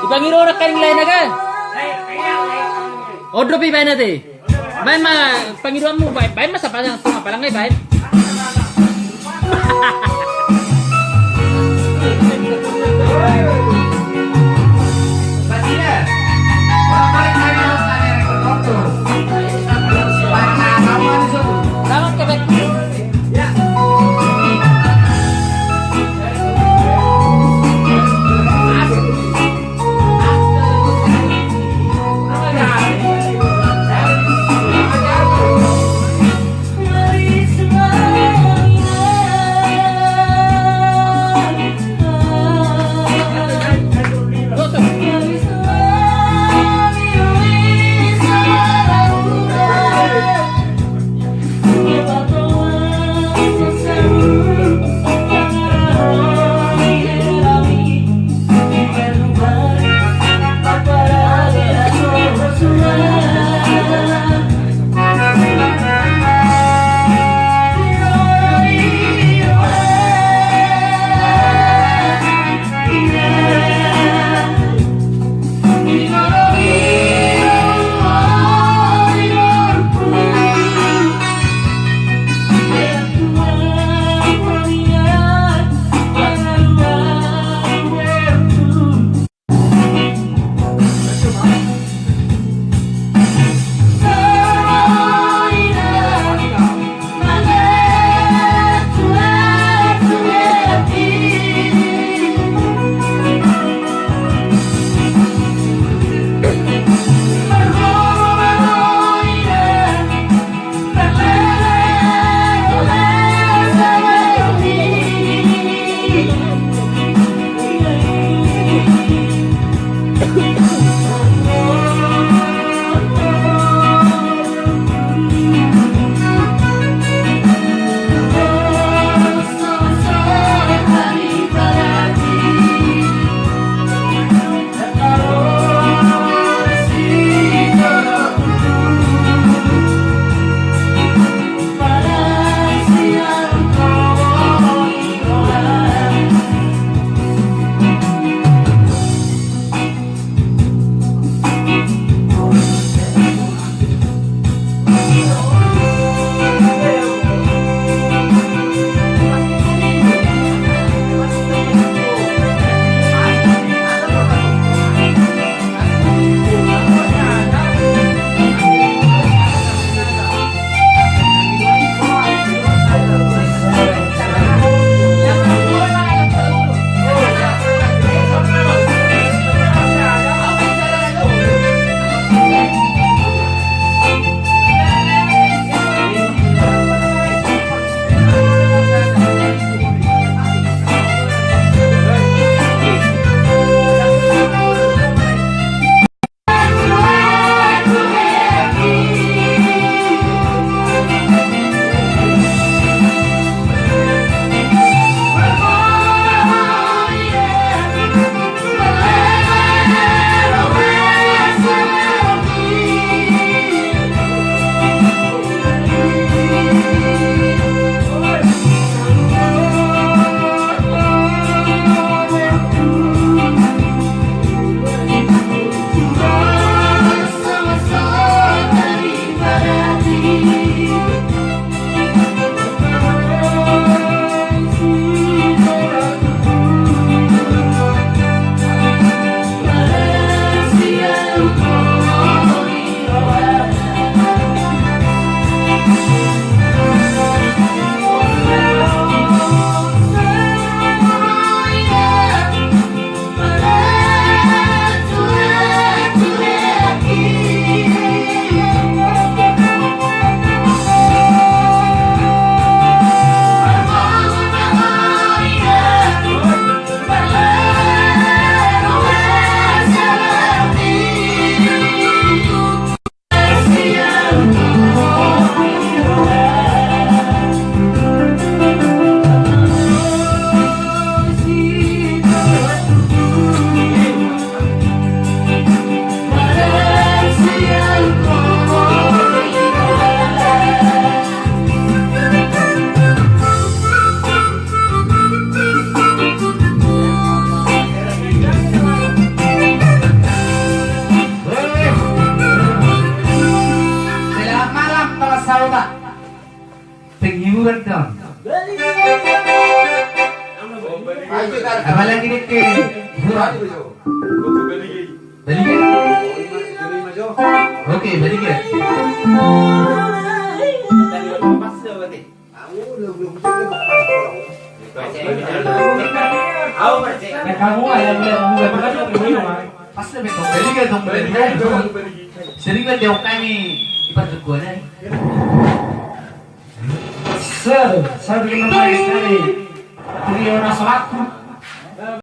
Ibangiro na karing lain na kan? Odro pi bain natin. Bain ma pangiruan mo bain masa palang tunga palang ngay bain. Selamat ke baik. pasal tak? Penghiburan dong. Abalan ini ke hiburan. Balik. Oke, balik ya. Kamu ayam bukan Pas na beto, balik ka dong balik. Sering na daw kami ipatuguan. Sir, sabi ko na mais na rin. 3 oras ako.